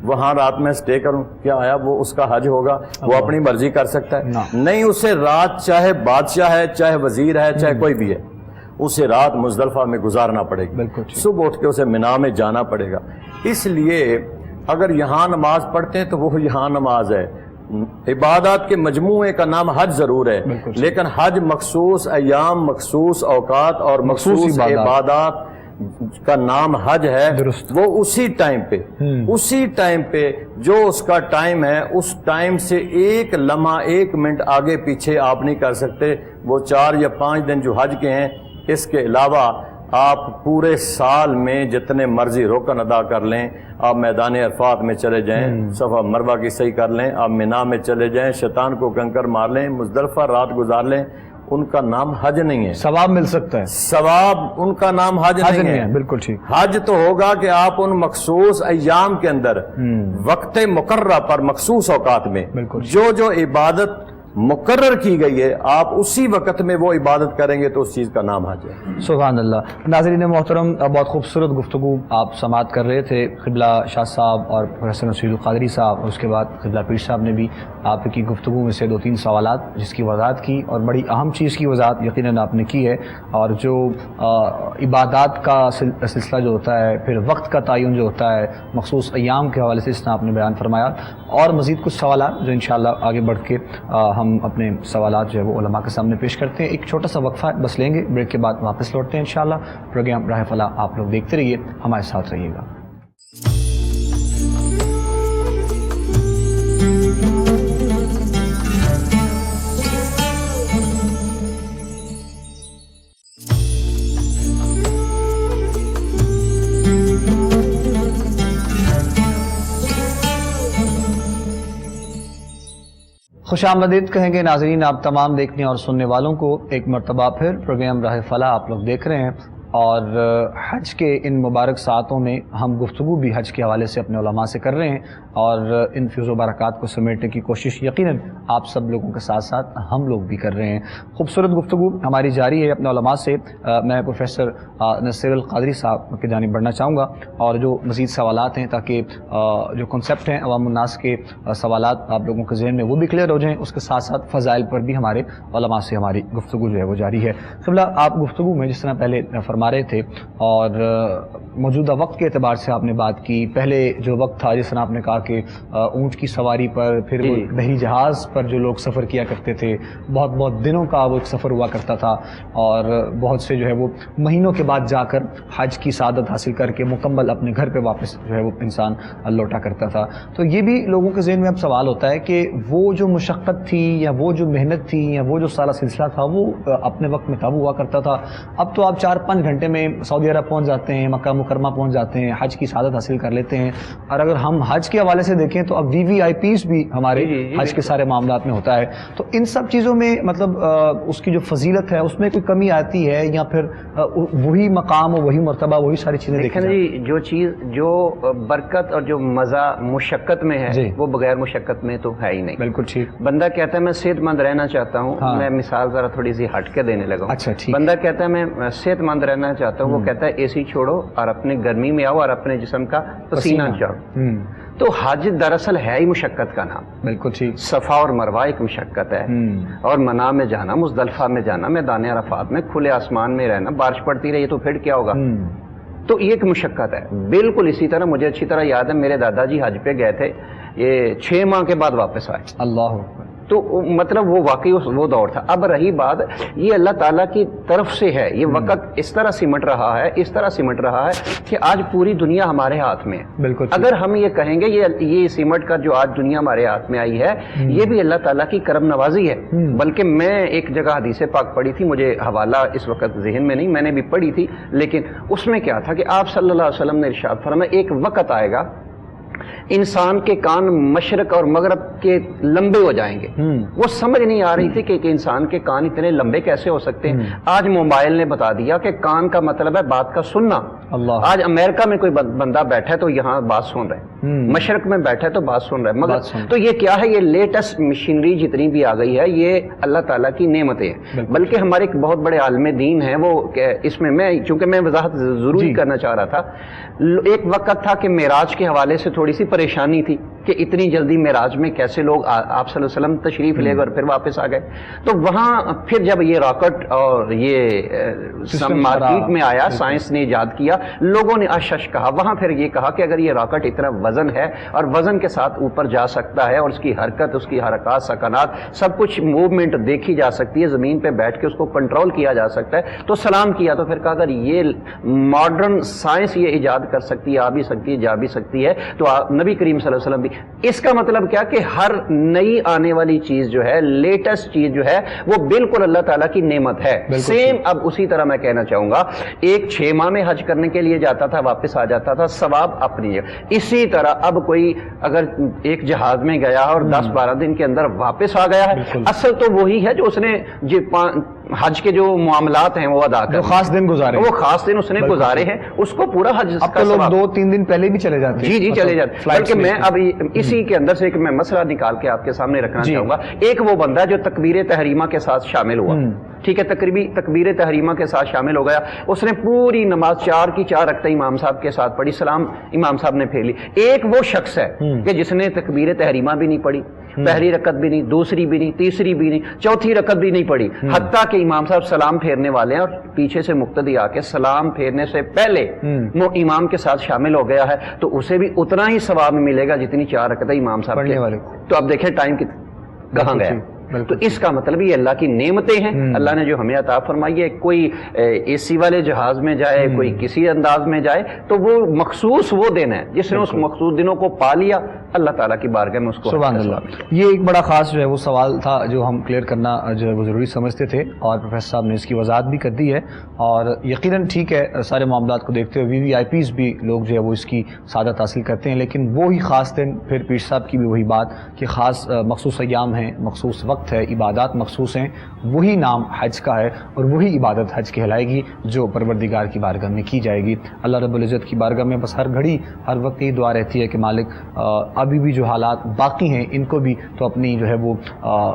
وہاں رات میں سٹے کروں، کیا آیا وہ اس کا حج ہوگا؟ وہ اپنی مرضی کر سکتا ہے؟ نہیں، اسے رات چاہے بادشاہ ہے، چاہے وزیر ہے، چاہے کوئی بھی ہے، اسے رات مزدلفہ میں گزارنا پڑے گی، صبح اٹھ کے اسے منا میں جانا پڑے گا۔ اس لیے اگر یہاں نماز پڑھتے ہیں تو وہ یہاں نماز ہے، عبادات کے مجموعے کا نام حج ضرور ہے، لیکن حج مخصوص ایام، مخصوص اوقات اور مخصوص عبادات کا نام حج ہے، وہ اسی ٹائم پہ جو اس کا ٹائم ہے، اس ٹائم سے ایک لمحہ، ایک منٹ آگے پیچھے آپ نہیں کر سکتے۔ وہ 4 یا 5 دن جو حج کے ہیں، اس کے علاوہ آپ پورے سال میں جتنے مرضی رکن ادا کر لیں، آپ میدان عرفات میں چلے جائیں، صفا مروہ کی صحیح کر لیں، آپ منا میں چلے جائیں، شیطان کو کنکر مار لیں، مزدلفہ رات گزار لیں، ان کا نام حج نہیں ہے۔ ثواب مل سکتا ہے، ثواب ان کا نام حج نہیں ہے، بالکل ٹھیک۔ حج تو ہوگا کہ آپ ان مخصوص ایام کے اندر وقت مقررہ پر مخصوص اوقات میں جو عبادت مقرر کی گئی ہے، آپ اسی وقت میں وہ عبادت کریں گے تو اس چیز کا نام حج ہے۔ سبحان اللہ۔ ناظرین محترم، بہت خوبصورت گفتگو آپ سماعت کر رہے تھے، قبلہ شاہ صاحب اور پروفیسر نصیر القادری صاحب، اور اس کے بعد قبلہ پیر صاحب نے بھی آپ کی گفتگو میں سے 2-3 سوالات جس کی وضاحت کی، اور بڑی اہم چیز کی وضاحت یقیناً آپ نے کی ہے، اور جو عبادات کا سلسلہ جو ہوتا ہے، پھر وقت کا تعین جو ہوتا ہے، مخصوص ایام کے حوالے سے اس نے آپ نے بیان فرمایا، اور مزید کچھ سوالات جو انشاءاللہ آگے بڑھ کے ہم اپنے سوالات جو ہے وہ علماء کے سامنے پیش کرتے ہیں۔ ایک چھوٹا سا وقفہ بس لیں گے، بریک کے بعد واپس لوٹتے ہیں انشاءاللہ۔ پروگرام راہ فلاح آپ لوگ دیکھتے رہیے، ہمارے ساتھ رہیے گا۔ خوش آمدید کہیں گے ناظرین آپ تمام دیکھنے اور سننے والوں کو ایک مرتبہ پھر پروگرام راہ فلاح آپ لوگ دیکھ رہے ہیں، اور حج کے ان مبارک ساعتوں میں ہم گفتگو بھی حج کے حوالے سے اپنے علماء سے کر رہے ہیں، اور ان فیض و برکات کو سمیٹنے کی کوشش یقیناً آپ سب لوگوں کے ساتھ ساتھ ہم لوگ بھی کر رہے ہیں۔ خوبصورت گفتگو ہماری جاری ہے اپنے علماء سے۔ میں پروفیسر نصیر القادری صاحب کی جانب بڑھنا چاہوں گا، اور جو مزید سوالات ہیں تاکہ جو کنسیپٹ ہیں عوام الناس کے سوالات آپ لوگوں کے ذہن میں وہ بھی کلیئر ہو جائیں، اس کے ساتھ ساتھ فضائل پر بھی ہمارے علماء سے ہماری گفتگو جو ہے وہ جاری ہے۔ قبلہ آپ گفتگو میں جس طرح پہلے فرما رہے تھے، اور موجودہ وقت کے اعتبار سے آپ نے بات کی، پہلے جو وقت تھا جس طرح آپ نے کہا کہ اونٹ کی سواری پر، پھر وہ بحری جہاز پر جو لوگ سفر کیا کرتے تھے، بہت بہت دنوں کا وہ ایک سفر ہوا کرتا تھا، اور بہت سے جو ہے وہ مہینوں کے بعد جا کر حج کی سعادت حاصل کر کے مکمل اپنے گھر پہ واپس جو ہے وہ انسان لوٹا کرتا تھا۔ تو یہ بھی لوگوں کے ذہن میں اب سوال ہوتا ہے کہ وہ جو مشقت تھی یا وہ جو محنت تھی یا وہ جو سارا سلسلہ تھا وہ اپنے وقت میں تب ہوا کرتا تھا، اب تو آپ 4-5 گھنٹے میں سعودی عرب پہنچ جاتے ہیں، مکہ مکرمہ پہنچ جاتے ہیں، حج کی سعادت حاصل کر لیتے ہیں۔ اور اگر ہم حج کے حوالے سے دیکھیں تو اب VVIPs بھی ہمارے حج کے سارے معاملات میں ہوتا ہے۔ تو ان سب چیزوں میں مطلب اس کی جو فضیلت ہے اس میں کوئی کمی آتی ہے، یا پھر وہی مقام اور وہی مرتبہ وہی ساری چیزیں دیکھیں جی؟ جو چیز جو برکت اور جو مزہ مشقت میں ہے وہ بغیر مشقت میں تو ہے ہی نہیں۔ بالکل ٹھیک۔ بندہ کہتا ہے میں صحت مند رہنا چاہتا ہوں، میں مثال ذرا تھوڑی سی ہٹ کے دینے لگا ہوں۔ اچھا ٹھیک۔ بندہ کہتا ہے میں صحت مند رہنا چاہتا ہوں، وہ کہتا ہے AC چھوڑو اور اپنے گرمی میں آؤ اور اپنے جسم کا پسینہ چاڑو۔ تو حج دراصل ہے ہی مشقت کا نام۔ بالکل ٹھیک۔ صفا اور مروہ ایک مشقت ہے، اور منا میں جانا، مزدلفہ میں جانا، میدان عرفات میں کھلے آسمان میں رہنا، بارش پڑتی رہی تو پھر کیا ہوگا؟ تو یہ ایک مشقت ہے۔ بالکل اسی طرح مجھے اچھی طرح یاد ہے میرے دادا جی حج پہ گئے تھے، یہ 6 ماہ کے بعد واپس آئے۔ اللہ، تو مطلب وہ واقعی وہ دور تھا۔ اب رہی بات، یہ اللہ تعالیٰ کی طرف سے ہے، یہ وقت اس طرح سمٹ رہا ہے، اس طرح سمٹ رہا ہے کہ آج پوری دنیا ہمارے ہاتھ میں ہے۔ بالکل۔ اگر ہم یہ کہیں گے یہ سمٹ کر جو آج دنیا ہمارے ہاتھ میں آئی ہے یہ بھی اللہ تعالیٰ کی کرم نوازی ہے۔ بلکہ میں ایک جگہ حدیث پاک پڑھی تھی، مجھے حوالہ اس وقت ذہن میں نہیں، میں نے بھی پڑھی تھی، لیکن اس میں کیا تھا کہ آپ صلی اللہ علیہ وسلم نے ارشاد فرمایا ایک وقت آئے گا انسان کے کان مشرق اور مغرب کے لمبے ہو جائیں گے۔ وہ سمجھ نہیں آ رہی تھی کہ انسان کے کان اتنے لمبے کیسے ہو سکتے ہیں۔ آج موبائل نے بتا دیا کہ کان کا مطلب ہے بات کا سننا۔ آج امریکہ میں کوئی بندہ بیٹھا ہے تو یہاں بات سن رہا ہے، مشرق میں بیٹھا ہے تو بات سن رہا ہے، مگر تو یہ کیا ہے؟ یہ لیٹسٹ مشینری جتنی بھی آ گئی ہے یہ اللہ تعالیٰ کی نعمتیں ہیں۔ بلکہ ہمارے ایک بہت بڑے عالم دین ہیں، وہ اس میں چونکہ میں وضاحت ضروری کرنا چاہ رہا تھا، ایک وقت تھا کہ معراج کے حوالے سے تھوڑی سی پریشانی تھی کہ اتنی جلدی معراج میں کیسے لوگ آپ صلی اللہ علیہ وسلم تشریف لے گئے اور پھر واپس آ گئے۔ تو وہاں پھر جب یہ راکٹ اور یہ مارکیٹ میں آیا، سائنس نے ایجاد کیا، لوگوں نے اشش کہا، وہاں پھر یہ کہا کہ اگر یہ راکٹ اتنا وزن ہے اور وزن کے ساتھ اوپر جا سکتا ہے اور اس کی حرکت، اس کی حرکات، سکنات، سب کچھ موومنٹ دیکھی جا سکتی ہے، زمین پہ بیٹھ کے اس کو کنٹرول کیا جا سکتا ہے، تو سلام کیا۔ تو پھر کہا اگر یہ ماڈرن سائنس یہ ایجاد کر سکتی ہے، آ بھی سکتی ہے، جا بھی سکتی ہے، تو نبی کریم صلی اللہ علیہ وسلم بھی۔ اس کا مطلب کیا کہ ہر نئی آنے والی چیز جو ہے، لیٹسٹ چیز جو ہے، وہ بالکل اللہ تعالیٰ کی نعمت ہے۔ سیم اب اسی طرح میں کہنا چاہوں گا، ایک 6 ماہ میں حج کرنے کے لیے جاتا تھا، واپس آ جاتا تھا، ثواب اپنی جگہ۔ اسی طرح اب کوئی اگر ایک جہاز میں گیا اور 10-12 دن کے اندر واپس آ گیا ہے، اصل تو وہی ہے جو اس نے حج کے جو معاملات ہیں وہ ادا کر، خاص دن گزارے، وہ خاص دن اس نے گزارے ہیں، اس کو پورا حج اب تو لوگ 2-3 دن پہلے بھی چلے جاتے ہیں۔ جی چلے جاتے ہیں۔ بلکہ میں اب اسی کے اندر سے ایک میں مسئلہ نکال کے آپ کے سامنے رکھنا چاہوں گا۔ ایک وہ بندہ جو تکبیر تحریمہ کے ساتھ شامل ہوا، ٹھیک ہے، تکبیر تحریمہ کے ساتھ شامل ہو گیا، اس نے پوری نماز 4 کی 4 رکعتیں امام صاحب کے ساتھ پڑھی، سلام امام صاحب نے پھیر لی۔ ایک وہ شخص ہے کہ جس نے تکبیر تحریمہ بھی نہیں پڑھی، پہلی رکعت بھی نہیں، دوسری بھی نہیں، تیسری بھی نہیں، چوتھی رکعت بھی نہیں پڑھی، حتیٰ کہ امام صاحب سلام پھیرنے والے ہیں اور پیچھے سے مقتدی آ کے سلام پھیرنے سے پہلے وہ امام کے ساتھ شامل ہو گیا ہے، تو اسے بھی اتنا ہی ثواب ملے گا جتنی 4 رکعتیں امام صاحب پڑھنے والے۔ تو اب دیکھیں ٹائم کہاں گیا، تو اس کا مطلب یہ اللہ کی نعمتیں ہیں، اللہ نے جو ہمیں عطا فرمائی ہے. کوئی اے سی والے جہاز میں جائے، کوئی کسی انداز میں جائے، تو وہ مخصوص وہ دن ہے جس نے اس مخصوص دنوں کو پا لیا، اللہ تعالیٰ کی بارگاہ میں اس کو. سبحان اللہ. یہ ایک بڑا خاص جو ہے وہ سوال تھا جو ہم کلیئر کرنا جو ہے وہ ضروری سمجھتے تھے، اور پروفیسر صاحب نے اس کی وضاحت بھی کر دی ہے. اور یقیناً ٹھیک ہے، سارے معاملات کو دیکھتے ہوئے VVIPs بھی لوگ جو ہے وہ اس کی سعادت حاصل کرتے ہیں، لیکن وہی خاص دن، پھر پیر صاحب کی بھی وہی بات کہ خاص مخصوص ایام ہیں، مخصوص وقت ہے، عبادات مخصوص ہیں، وہی نام حج کا ہے اور وہی عبادت حج کہلائے گی جو پروردگار کی بارگاہ میں کی جائے گی. اللہ رب العزت کی بارگاہ میں بس ہر گھڑی ہر وقت یہ دعا رہتی ہے کہ مالک ابھی بھی جو حالات باقی ہیں ان کو بھی تو اپنی جو ہے وہ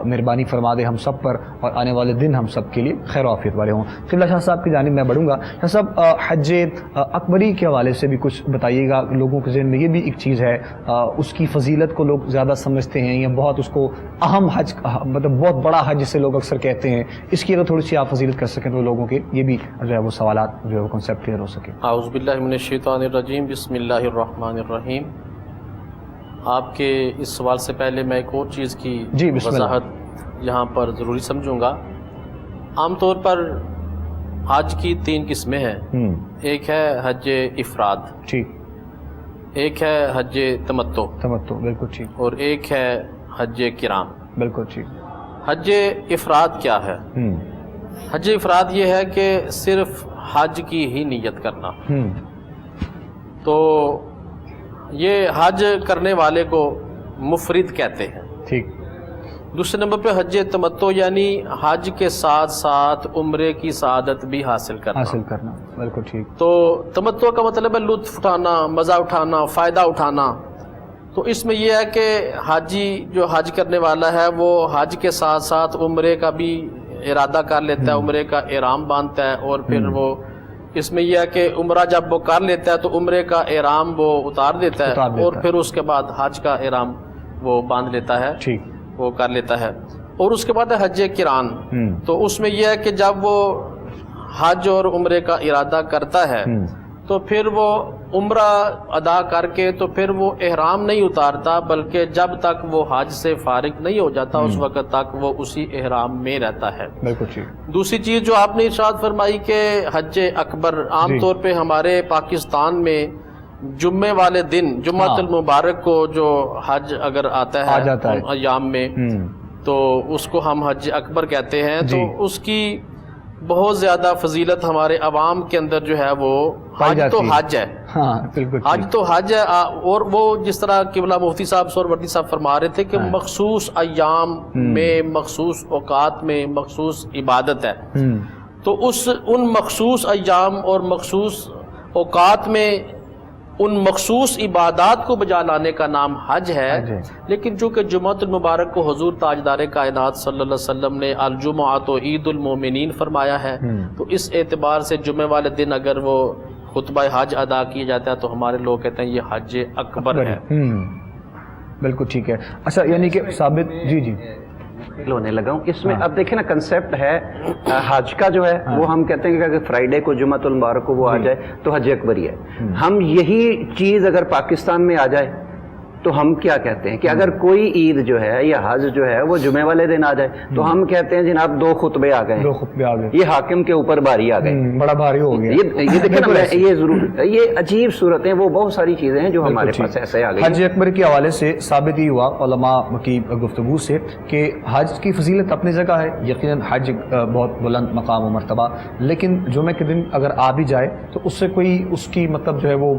مہربانی فرما دے ہم سب پر، اور آنے والے دن ہم سب کے لیے خیر و عافیت والے ہوں. قبلہ شاہ صاحب کی جانب میں بڑھوں گا. شاہ صاحب، حج اکبری کے حوالے سے بھی کچھ بتائیے گا. لوگوں کے ذہن میں یہ بھی ایک چیز ہے، اس کی فضیلت کو لوگ زیادہ سمجھتے ہیں یا بہت اس کو اہم حج، مطلب بہت بڑا حج جسے لوگ اکثر کہتے ہیں، اس کی اگر تھوڑی سی آپ فضیلت کر سکیں تو لوگوں کے یہ بھی جو ہے وہ سوالات جو ہے وہ کنسیپٹ کلیئر ہو سکے. اعوذ باللہ من الشیطان الرجیم، بسم اللہ الرحمن الرحیم. آپ کے اس سوال سے پہلے میں ایک اور چیز کی وضاحت یہاں پر ضروری سمجھوں گا. عام طور پر حج کی 3 قسمیں ہیں. ایک ہے حج افراد، ٹھیک، ایک ہے حج تمتع، بالکل ٹھیک، اور ایک ہے حج کرام. بالکل ٹھیک. حج افراد کیا ہے؟ حج افراد یہ ہے کہ صرف حج کی ہی نیت کرنا. تو یہ حج کرنے والے کو مفرد کہتے ہیں. ٹھیک. دوسرے نمبر پہ حج تمتع، یعنی حج کے ساتھ ساتھ عمرے کی سعادت بھی حاصل کرنا. بالکل ٹھیک. تو تمتع کا مطلب ہے لطف اٹھانا، مزہ اٹھانا، فائدہ اٹھانا. تو اس میں یہ ہے کہ حاجی جو حج کرنے والا ہے وہ حج کے ساتھ ساتھ عمرے کا بھی ارادہ کر لیتا ہے، عمرے کا احرام باندھتا ہے، اور پھر وہ اس میں یہ ہے کہ عمرہ جب وہ کر لیتا ہے تو عمرے کا احرام وہ اتار دیتا ہے، اور پھر اس کے بعد حج کا احرام وہ باندھ لیتا ہے، وہ کر لیتا ہے. اور اس کے بعد ہے حج کران. تو اس میں یہ ہے کہ جب وہ حج اور عمرے کا ارادہ کرتا ہے تو پھر وہ عمرہ ادا کر کے تو پھر وہ احرام نہیں اتارتا، بلکہ جب تک وہ حج سے فارغ نہیں ہو جاتا اس وقت تک وہ اسی احرام میں رہتا ہے. بالکل ٹھیک. دوسری چیز جو آپ نے ارشاد فرمائی کہ حج اکبر، عام طور پہ ہمارے پاکستان میں جمعے والے دن، جمعۃ المبارک کو جو حج اگر آتا ہے ان ایام میں، تو اس کو ہم حج اکبر کہتے ہیں. تو اس کی بہت زیادہ فضیلت ہمارے عوام کے اندر جو ہے وہ حج تو حج ہے، حج تو حج ہے. اور وہ جس طرح قبلہ مفتی صاحب سہروردی صاحب فرما رہے تھے کہ مخصوص ایام میں، مخصوص اوقات میں مخصوص عبادت ہے. تو ان مخصوص ایام اور مخصوص اوقات میں ان مخصوص عبادات کو بجا لانے کا نام حج ہے. لیکن چونکہ جمعۃ المبارک کو حضور تاجدار کائنات صلی اللہ علیہ وسلم نے الجمعۃ عید المومنین فرمایا ہے، تو اس اعتبار سے جمعے والے دن اگر وہ خطبہ حج ادا کیا جاتا ہے تو ہمارے لوگ کہتے ہیں یہ حج اکبر ہے. بالکل ٹھیک ہے. اچھا، یعنی کہ ثابت جی ہونے لگا ہوں اس میں. اب دیکھیں نا، کنسیپٹ ہے حج کا جو ہے وہ ہم کہتے ہیں کہ اگر فرائیڈے کو جمعۃ المبارک کو وہ آ جائے تو حج اکبر ہی ہے. ہم یہی چیز اگر پاکستان میں آ جائے تو ہم کیا کہتے ہیں کہ اگر کوئی عید جو ہے یا حج جو ہے وہ جمعے والے دن آ جائے تو ہم کہتے ہیں جناب 2 خطبے آ گئے، یہ حاکم کے اوپر بھاری آ گئے، بڑا بھاری ہو گیا. یہ دیکھیں نا، یہ ضرور یہ عجیب صورتیں، وہ بہت ساری چیزیں ہیں جو ہمارے پاس ایسے آ گئی. حج اکبر کے حوالے سے ثابت ہی ہوا علماء کی گفتگو سے کہ حج کی فضیلت اپنی جگہ ہے. یقیناً حج بہت بلند مقام و مرتبہ، لیکن جمعے کے دن اگر آ بھی جائے تو اس سے کوئی اس کی مطلب جو ہے وہ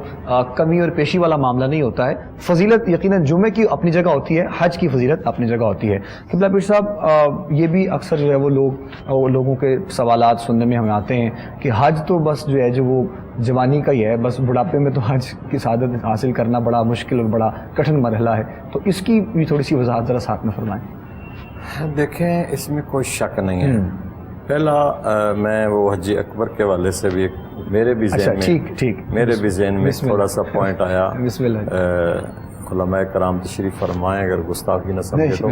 کمی اور پیشی والا معاملہ نہیں ہوتا ہے. فضیلت یقیناً جمعے کی اپنی جگہ ہوتی ہے، حج کی فضیلت اپنی جگہ ہوتی ہے. قبلہ پیر صاحب، یہ بھی اکثر جو ہے وہ لوگوں کے سوالات سننے میں ہمیں آتے ہیں کہ حج تو بس جو ہے جو وہ جوانی کا ہی ہے، بس بڑھاپے میں تو حج کی سعادت حاصل کرنا بڑا مشکل اور بڑا کٹھن مرحلہ ہے. تو اس کی بھی تھوڑی سی وضاحت ذرا ساتھ میں فرمائیں. دیکھیں، اس میں کوئی شک نہیں ہے. پہلا میں وہ حج اکبر کے حوالے سے بھی میرے بھی ذہن میں تھوڑا سا پوائنٹ آیا. بسم اللہ. علماء کرام تشریف فرمائیں، اگر گستاخی نہ سمجھے تو.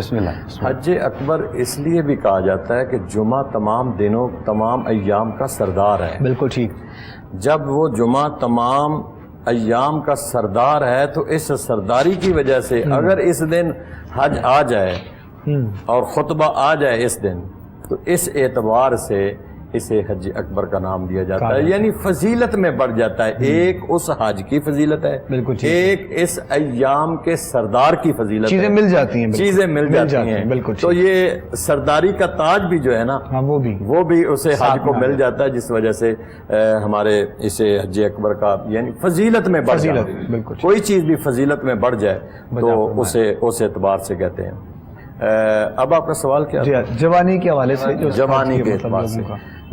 حج اکبر اس لیے بھی کہا جاتا ہے کہ جمعہ تمام دنوں، تمام ایام کا سردار ہے. بالکل ٹھیک. جب وہ جمعہ تمام ایام کا سردار ہے تو اس سرداری کی وجہ سے اگر اس دن حج آ جائے اور خطبہ آ جائے اس دن تو اس اعتبار سے اسے حج اکبر کا نام دیا جاتا ہے، یعنی فضیلت میں بڑھ جاتا ہے۔ ایک اس حج کی فضیلت ہے، ایک اس ایام کے سردار کی فضیلت ہے، چیزیں مل جاتی ہیں، چیزیں مل جاتی ہیں۔ تو یہ سرداری کا تاج بھی جو ہے نا وہ بھی اسے حج کو مل جاتا ہے، جس وجہ سے ہمارے اسے حج اکبر کا یعنی فضیلت میں بڑھ جائے، کوئی چیز بھی فضیلت میں بڑھ جائے تو اسے اس اعتبار سے کہتے ہیں۔ اب آپ کا سوال کیا؟ جوانی کے حوالے سے، جوانی کے اعتبار سے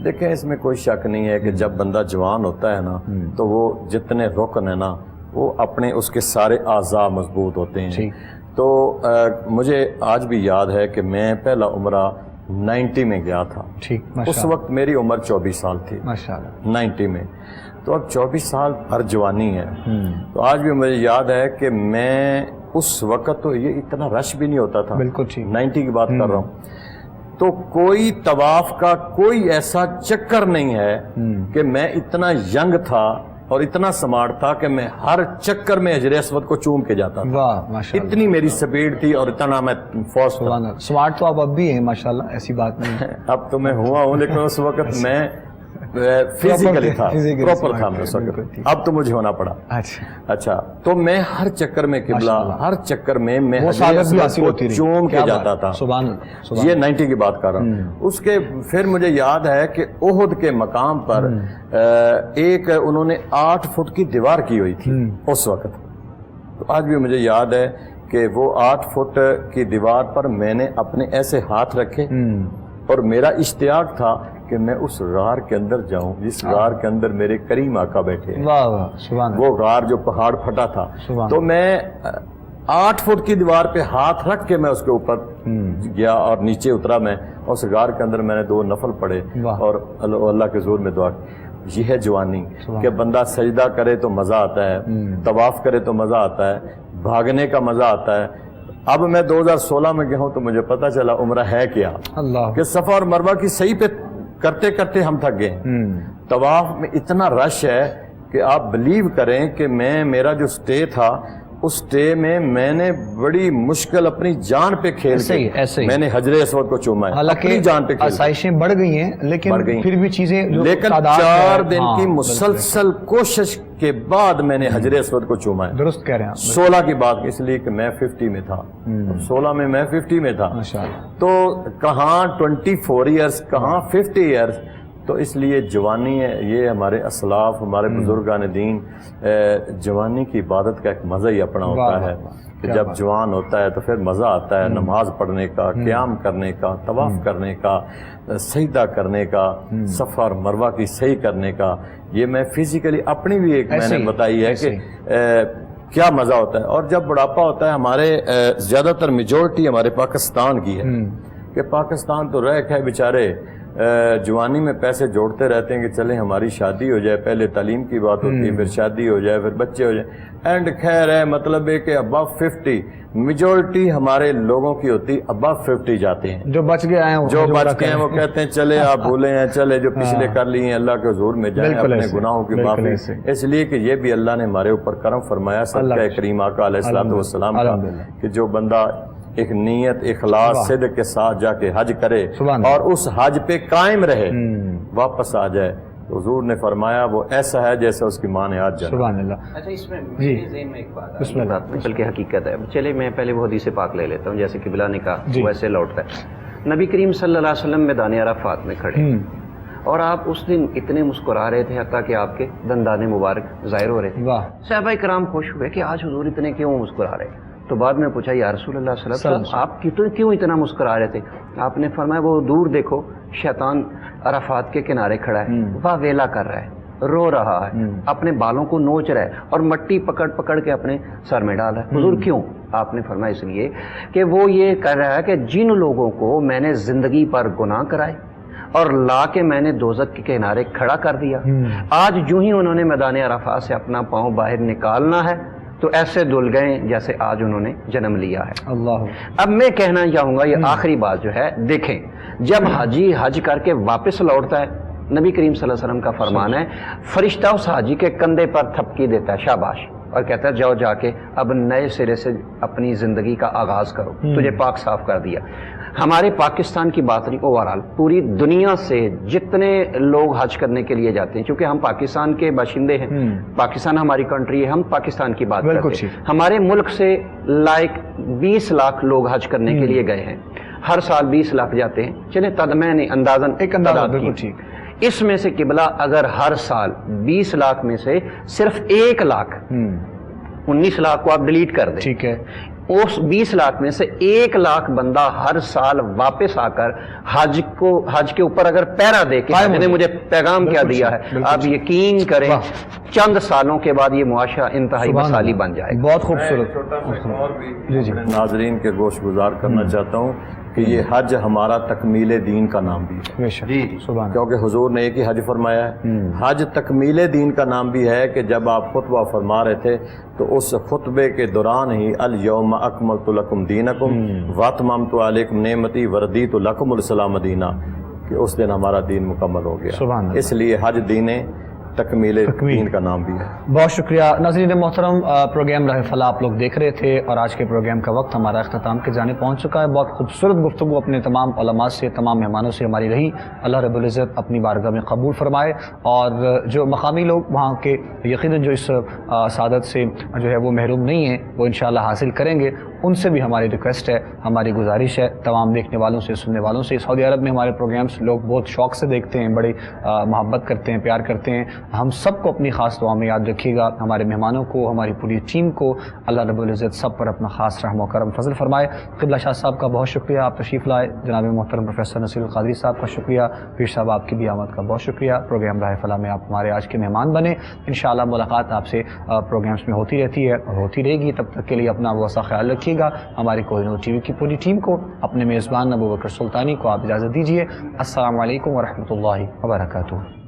دیکھیں، اس میں کوئی شک نہیں ہے کہ جب بندہ جوان ہوتا ہے نا تو وہ جتنے رکن ہیں نا وہ اپنے اس کے سارے اعضاء مضبوط ہوتے ہیں۔ تو مجھے آج بھی یاد ہے کہ میں پہلا عمرہ 90 میں گیا تھا، اس وقت میری عمر 24 سال تھی 90 میں، تو اب 24 سال ہر جوانی ہے۔ تو آج بھی مجھے یاد ہے کہ میں اس وقت تو یہ اتنا رش بھی نہیں ہوتا تھا، 90 کی بات کر رہا ہوں، تو کوئی طواف کا کوئی ایسا چکر نہیں ہے کہ میں اتنا ینگ تھا اور اتنا سمارٹ تھا کہ میں ہر چکر میں حجر اسود کو چوم کے جاتا تھا، اتنی میری سپیڈ تھی اور اتنا میں فوسٹ تھا۔ سمارٹ تو آپ اب بھی ہیں ماشاءاللہ، ایسی بات نہیں ہے، اب تو میں ہوا ہوں، لیکن اس وقت میں فزیکلی تھا، پراپر تھا میں اس وقت، اب تو مجھے ہونا پڑا۔ اچھا، تو میں ہر چکر میں قبلہ، ہر چکر میں حجر اسود کو چوم کے جاتا تھا، یہ 90 کی بات کر رہا ہوں۔ اس کے پھر مجھے یاد ہے کہ احد کے مقام پر ایک انہوں نے 8 فٹ کی دیوار کی ہوئی تھی اس وقت، تو آج بھی مجھے یاد ہے کہ وہ 8 فٹ کی دیوار پر میں نے اپنے ایسے ہاتھ رکھے اور میرا اشتیاق تھا کہ میں اس غار کے اندر جاؤں جس غار کے اندر میرے کریم آقا بیٹھے ہیں، وہ غار جو پہاڑ پھٹا تھا، تو میں 8 فٹ کی دیوار پہ ہاتھ رکھ کے میں اس کے اوپر گیا اور نیچے اترا، میں اس غار کے اندر میں نے 2 نفل پڑھے اور اللہ کے حضور میں دعا کی۔ یہ ہے جوانی کہ بندہ سجدہ کرے تو مزہ آتا ہے، طواف کرے تو مزہ آتا ہے، بھاگنے کا مزہ آتا ہے۔ اب میں 2016 میں گیا ہوں تو مجھے پتا چلا عمرہ ہے کیا، کہ صفا اور مروہ کی صحیح پہ کرتے کرتے ہم تھک گئے ہیں۔ طواف میں اتنا رش ہے کہ آپ بلیو کریں کہ میرا جو سٹے تھا اس سٹے میں نے بڑی مشکل اپنی جان پہ کھیل کے میں نے حجر اسود کو چوما ہے، اپنی جان پہ کھیل۔ آسائشیں بڑھ گئی ہیں لیکن پھر بھی چیزیں، لیکن 4 دن کی مسلسل کوشش کے بعد میں نے حجر اسود کو چوما ہے۔ درست کہہ رہے ہیں 16 کی بات، اس لیے کہ میں 50 میں تھا، 16 میں میں 50 میں تھا، تو کہاں 24 ایئرز کہاں 50 ایئرز، تو اس لیے جوانی ہے، یہ ہمارے اسلاف، ہمارے بزرگان دین، جوانی کی عبادت کا ایک مزہ ہی اپنا ہوتا ہے کہ جب جوان ہوتا ہے تو پھر مزہ آتا ہے نماز پڑھنے کا، قیام کرنے کا، طواف کرنے کا، سجدہ کرنے کا، صفا اور مروہ کی صحیح کرنے کا۔ یہ میں فزیکلی اپنی بھی ایک میں نے بتائی ہے کہ کیا مزہ ہوتا ہے۔ اور جب بڑھاپا ہوتا ہے، ہمارے زیادہ تر میجورٹی ہمارے پاکستان کی ہے کہ پاکستان تو رہ کے بیچارے جوانی میں پیسے جوڑتے رہتے ہیں کہ چلیں ہماری شادی ہو جائے، پہلے تعلیم کی بات ہوتی ہے، پھر شادی ہو جائے، پھر بچے ہو جائیں، اینڈ خیر ہے مطلب ہے کہ ابو 50 میجورٹی ہمارے لوگوں کی ہوتی ابو 50 جاتے ہیں، جو بچ گئے ہیں وہ کہتے ہیں چلے آپ بھولے ہیں، چلے جو پچھلے کر لی ہیں اللہ کے حضور میں جائیں اپنے گناہوں کی معافی، اس لیے کہ یہ بھی اللہ نے ہمارے اوپر کرم فرمایا صدقہ کریم آقا علیہ السلام کا کہ جو بندہ ایک نیت اخلاص صدق کے ساتھ جا کے حج کرے اور اس حج پہ قائم رہے، واپس آ جائے، حضور نے فرمایا وہ ایسا ہے جیسا اس کی ماں نے آج جانا۔ سبحان اللہ۔ اچھا، اس میں میرے ذہن میں ایک بات ہے بلکہ حقیقت ہے، چلے میں پہلے وہ حدیث پاک لے لیتا ہوں، جیسے کہ بلا نے کہا ویسے لوٹتا ہے۔ نبی کریم صلی اللہ علیہ وسلم میدان عرفات میں کھڑے اور آپ اس دن اتنے مسکرا رہے تھے حتیٰ کہ آپ کے دندان مبارک ظاہر ہو رہے تھے، صحابہ کرام خوش ہوئے کہ آج حضور اتنے کیوں مسکرا رہے۔ تو بعد میں پوچھا یا رسول اللہ صلی اللہ علیہ وسلم آپ کیوں اتنا مسکرا رہے تھے؟ آپ نے فرمایا وہ دور دیکھو شیطان عرفات کے کنارے کھڑا ہے، واہ ویلا کر رہا ہے، رو رہا ہے، اپنے بالوں کو نوچ رہا ہے اور مٹی پکڑ پکڑ کے اپنے سر میں ڈال رہا ہے۔ حضور کیوں؟ آپ نے فرمایا اس لیے کہ وہ یہ کر رہا ہے کہ جن لوگوں کو میں نے زندگی پر گناہ کرائے اور لا کے میں نے دوزخ کے کنارے کھڑا کر دیا، آج جو ہی انہوں نے میدان عرفات سے اپنا پاؤں باہر نکالنا ہے تو ایسے دھل گئے جیسے آج انہوں نے جنم لیا ہے۔ اللہ۔ اب میں کہنا چاہوں گا یہ آخری بات جو ہے، دیکھیں جب حاجی حج کر کے واپس لوٹتا ہے، نبی کریم صلی اللہ علیہ وسلم کا فرمان ہے فرشتہ اس حاجی کے کندھے پر تھپکی دیتا ہے، شاباش اور کہتا ہے جاؤ جا کے اب نئے سرے سے اپنی زندگی کا آغاز کرو، تجھے پاک صاف کر دیا۔ ہمارے پاکستان کی بات نہیں، اوورال پوری دنیا سے جتنے لوگ حج کرنے کے لیے جاتے ہیں، چونکہ ہم پاکستان کے باشندے ہیں، پاکستان ہماری کنٹری ہے، ہم پاکستان کی بات کرتے ہیں، ہمارے ملک سے لائک 20 لاکھ لوگ حج کرنے کے لیے گئے ہیں، ہر سال 20 لاکھ جاتے ہیں، چلیں میں نے اندازاً ایک اندازہ بالکل ٹھیک، اس میں سے قبلہ اگر ہر سال 20 لاکھ میں سے صرف 1 لاکھ 19 لاکھ کو آپ ڈیلیٹ کر دیں، ٹھیک ہے، اس 20 لاکھ میں سے 1 لاکھ بندہ ہر سال واپس آ کر حج کے اوپر اگر پیرا دے کے نے مجھے پیغام کیا دیا ہے، آپ یقین کریں چند سالوں کے بعد یہ معاشرہ انتہائی مثالی بن جائے گا۔ بہت خوبصورت۔ جی ناظرین کے گوش گزار کرنا چاہتا ہوں کہ یہ حج ہمارا تکمیل دین کا نام بھی ہے، جی کیونکہ حضور نے ایک ہی حج فرمایا ہے، حج تکمیل دین کا نام بھی ہے کہ جب آپ خطبہ فرما رہے تھے تو اس خطبے کے دوران ہی الیوم اکملت لکم دینکم واتممت علیکم نعمتی وردیت لکم الاسلام دینا، کہ اس دن ہمارا دین مکمل ہو گیا، اس لیے حج دین تکمیل دین کا نام بھی ہے۔ بہت شکریہ ناظرین محترم، پروگرام راہ فلاح آپ لوگ دیکھ رہے تھے اور آج کے پروگرام کا وقت ہمارا اختتام کے جانے پہنچ چکا ہے۔ بہت خوبصورت گفتگو اپنے تمام علماء سے، تمام مہمانوں سے ہماری رہی، اللہ رب العزت اپنی بارگاہ میں قبول فرمائے، اور جو مقامی لوگ وہاں کے یقیناً جو اس سعادت سے جو ہے وہ محروم نہیں ہیں، وہ انشاءاللہ حاصل کریں گے، ان سے بھی ہماری ریکویسٹ ہے، ہماری گزارش ہے تمام دیکھنے والوں سے، سننے والوں سے۔ سعودی عرب میں ہمارے پروگرامز لوگ بہت شوق سے دیکھتے ہیں، بڑی محبت کرتے ہیں، پیار کرتے ہیں، ہم سب کو اپنی خاص دعا میں یاد رکھیے گا، ہمارے مہمانوں کو، ہماری پوری ٹیم کو اللہ رب العزت سب پر اپنا خاص رحم و کرم فضل فرمائے۔ قبلہ شاہ صاحب کا بہت شکریہ، آپ تشریف لائے، جناب محترم پروفیسر نصیر القادری صاحب کا شکریہ، پیر صاحب آپ کی بھی آمد کا بہت شکریہ، پروگرام راہ فلاح میں آپ ہمارے آج کے مہمان بنے، انشاءاللہ ملاقات آپ سے پروگرامز میں ہوتی رہتی ہے اور ہوتی رہے گی، تب تک کے لیے اپنا وسا خیال رکھیے گا۔ ہماری کوہ نور ٹی وی کی پوری ٹیم کو، اپنے میزبان ابو بکر سلطانی کو آپ اجازت دیجیے۔ السلام علیکم ورحمۃ اللہ وبرکاتہ۔